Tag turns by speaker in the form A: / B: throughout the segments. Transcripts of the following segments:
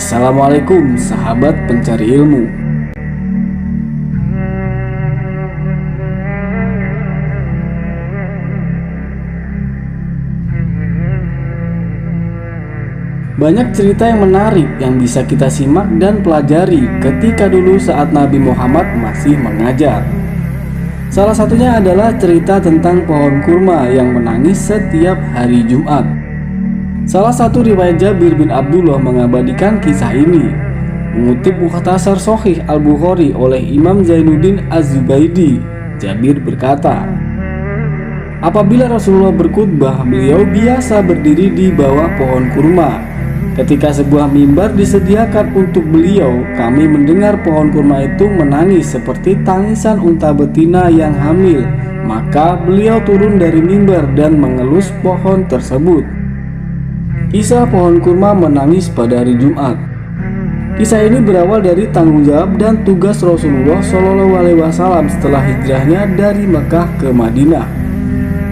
A: Assalamualaikum sahabat pencari ilmu. Banyak cerita yang menarik yang bisa kita simak dan pelajari ketika dulu saat Nabi Muhammad masih mengajar. Salah satunya adalah cerita tentang pohon kurma yang menangis setiap hari Jumat. Salah satu riwayat Jabir bin Abdullah mengabadikan kisah ini. Mengutip Mukhtasar Shahih Al-Bukhari oleh Imam Zainuddin Az-Zubaydi, Jabir berkata, apabila Rasulullah berkhutbah, beliau biasa berdiri di bawah pohon kurma. Ketika sebuah mimbar disediakan untuk beliau, kami mendengar pohon kurma itu menangis seperti tangisan unta betina yang hamil. Maka beliau turun dari mimbar dan mengelus pohon tersebut. Kisah pohon kurma menangis pada hari Jumat. Kisah ini berawal dari tanggung jawab dan tugas Rasulullah SAW setelah hijrahnya dari Mekah ke Madinah.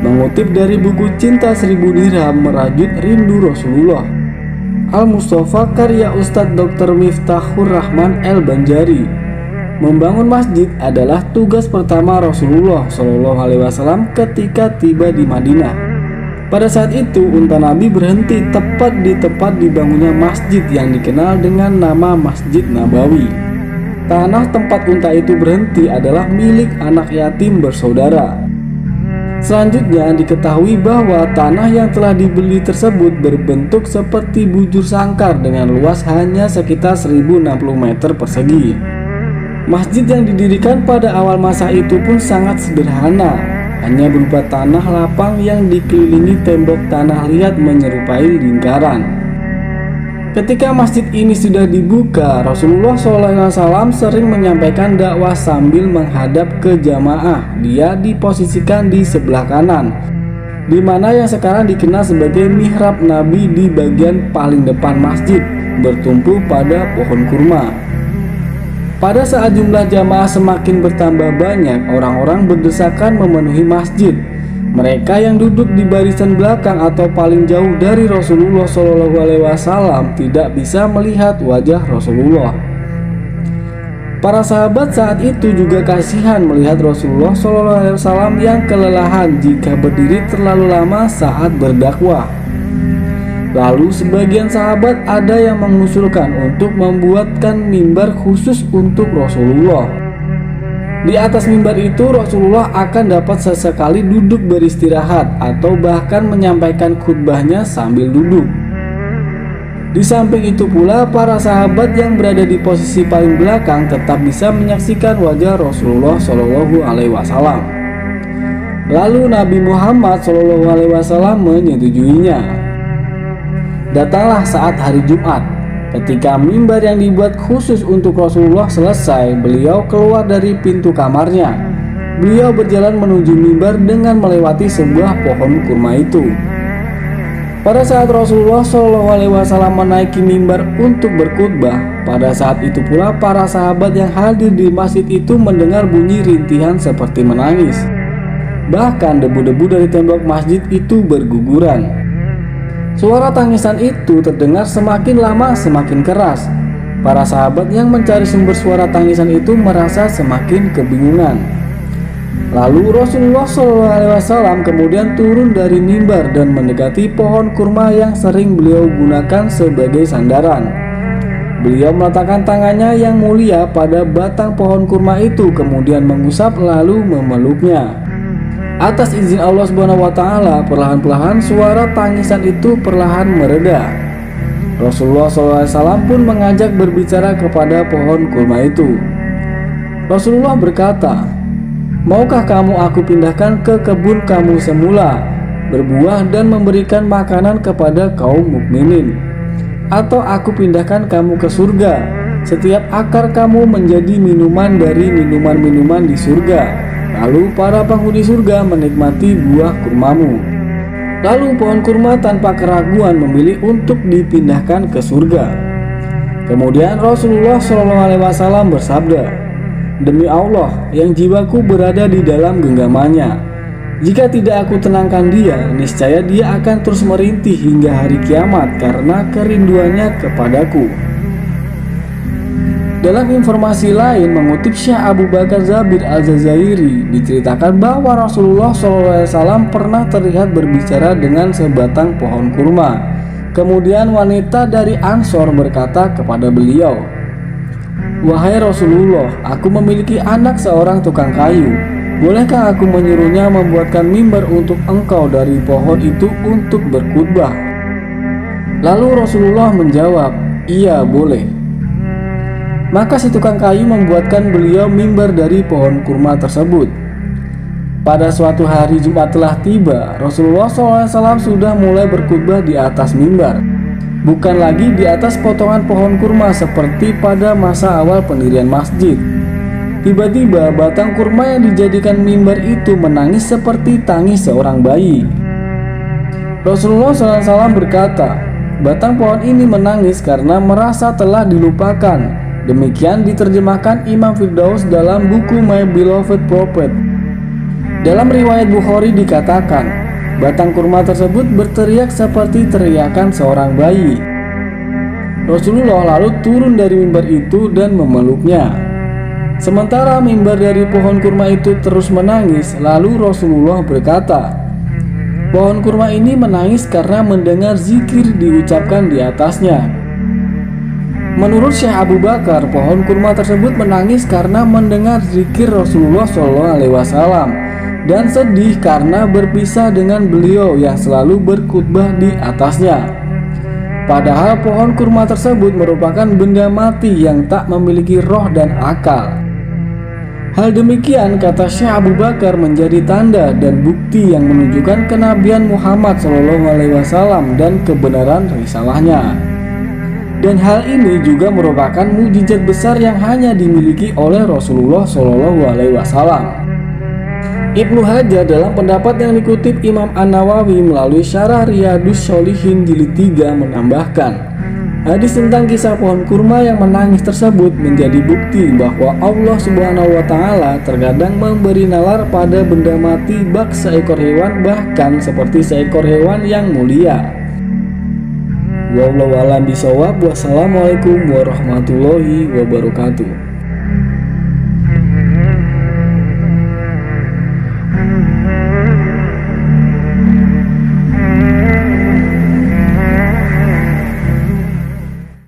A: Mengutip dari buku Cinta 1000 Dirham Merajut Rindu Rasulullah, Al-Mustafa karya Ustadz Dr. Miftahur Rahman El-Banjari, membangun masjid adalah tugas pertama Rasulullah SAW ketika tiba di Madinah. Pada saat itu unta Nabi berhenti tepat di tempat dibangunnya masjid yang dikenal dengan nama Masjid Nabawi. Tanah tempat unta itu berhenti adalah milik anak yatim bersaudara. Selanjutnya diketahui bahwa tanah yang telah dibeli tersebut berbentuk seperti bujur sangkar dengan luas hanya sekitar 1060 meter persegi. Masjid yang didirikan pada awal masa itu pun sangat sederhana, hanya berupa tanah lapang yang dikelilingi tembok tanah liat menyerupai lingkaran. Ketika masjid ini sudah dibuka, Rasulullah SAW sering menyampaikan dakwah sambil menghadap ke jamaah. Dia diposisikan di sebelah kanan, di mana yang sekarang dikenal sebagai mihrab Nabi di bagian paling depan masjid, bertumpu pada pohon kurma. Pada saat jumlah jamaah semakin bertambah banyak, orang-orang berdesakan memenuhi masjid. Mereka yang duduk di barisan belakang atau paling jauh dari Rasulullah SAW tidak bisa melihat wajah Rasulullah. Para sahabat saat itu juga kasihan melihat Rasulullah SAW yang kelelahan jika berdiri terlalu lama saat berdakwah. Lalu sebagian sahabat ada yang mengusulkan untuk membuatkan mimbar khusus untuk Rasulullah. Di atas mimbar itu Rasulullah akan dapat sesekali duduk beristirahat atau bahkan menyampaikan khutbahnya sambil duduk. Di samping itu pula para sahabat yang berada di posisi paling belakang tetap bisa menyaksikan wajah Rasulullah SAW. Lalu Nabi Muhammad SAW menyetujuinya. Datanglah saat hari Jumat. Ketika mimbar yang dibuat khusus untuk Rasulullah selesai, beliau keluar dari pintu kamarnya. Beliau berjalan menuju mimbar dengan melewati sebuah pohon kurma itu. Pada saat Rasulullah SAW menaiki mimbar untuk berkhutbah, pada saat itu pula para sahabat yang hadir di masjid itu mendengar bunyi rintihan seperti menangis. Bahkan debu-debu dari tembok masjid itu berguguran. Suara tangisan itu terdengar semakin lama semakin keras. Para sahabat yang mencari sumber suara tangisan itu merasa semakin kebingungan. Lalu Rasulullah SAW kemudian turun dari mimbar dan mendekati pohon kurma yang sering beliau gunakan sebagai sandaran. Beliau meletakkan tangannya yang mulia pada batang pohon kurma itu, kemudian mengusap lalu memeluknya. Atas izin Allah SWT, perlahan-lahan suara tangisan itu perlahan mereda. Rasulullah SAW pun mengajak berbicara kepada pohon kurma itu. Rasulullah berkata, maukah kamu aku pindahkan ke kebun kamu semula, berbuah dan memberikan makanan kepada kaum mukminin? Atau aku pindahkan kamu ke surga, setiap akar kamu menjadi minuman dari minuman-minuman di surga, lalu para penghuni surga menikmati buah kurmamu. Lalu pohon kurma tanpa keraguan memilih untuk dipindahkan ke surga. Kemudian Rasulullah SAW bersabda, demi Allah yang jiwaku berada di dalam genggamannya, jika tidak aku tenangkan dia, niscaya dia akan terus merintih hingga hari kiamat karena kerinduannya kepadaku. Dalam informasi lain, mengutip Syekh Abu Bakar Zabir Al-Jazairi, diceritakan bahwa Rasulullah SAW pernah terlihat berbicara dengan sebatang pohon kurma. Kemudian wanita dari Ansor berkata kepada beliau, "Wahai Rasulullah, aku memiliki anak seorang tukang kayu. Bolehkah aku menyuruhnya membuatkan mimbar untuk engkau dari pohon itu untuk berkhutbah?" Lalu Rasulullah menjawab, "Iya, boleh." Maka si tukang kayu membuatkan beliau mimbar dari pohon kurma tersebut. Pada suatu hari Jumat telah tiba, Rasulullah SAW sudah mulai berkhutbah di atas mimbar, bukan lagi di atas potongan pohon kurma seperti pada masa awal pendirian masjid. Tiba-tiba batang kurma yang dijadikan mimbar itu menangis seperti tangis seorang bayi. Rasulullah SAW berkata, "Batang pohon ini menangis karena merasa telah dilupakan." Demikian diterjemahkan Imam Firdaus dalam buku My Beloved Prophet. Dalam riwayat Bukhari dikatakan, batang kurma tersebut berteriak seperti teriakan seorang bayi. Rasulullah lalu turun dari mimbar itu dan memeluknya. Sementara mimbar dari pohon kurma itu terus menangis, lalu Rasulullah berkata, "Pohon kurma ini menangis karena mendengar zikir diucapkan di atasnya." Menurut Syekh Abu Bakar, pohon kurma tersebut menangis karena mendengar zikir Rasulullah SAW dan sedih karena berpisah dengan beliau yang selalu berkhutbah di atasnya. Padahal pohon kurma tersebut merupakan benda mati yang tak memiliki roh dan akal. Hal demikian, kata Syekh Abu Bakar, menjadi tanda dan bukti yang menunjukkan kenabian Muhammad SAW dan kebenaran risalahnya. Dan hal ini juga merupakan mukjizat besar yang hanya dimiliki oleh Rasulullah SAW. Ibnu Hajar dalam pendapat yang dikutip Imam An-Nawawi melalui Syarah Riyadhus Shalihin jilid 3 menambahkan, hadis tentang kisah pohon kurma yang menangis tersebut menjadi bukti bahwa Allah Subhanahu wa Ta'ala terkadang memberi nalar pada benda mati bak seekor hewan, bahkan seperti seekor hewan yang mulia. Wallahu a'lam bishawab. Wassalamualaikum warahmatullahi wabarakatuh.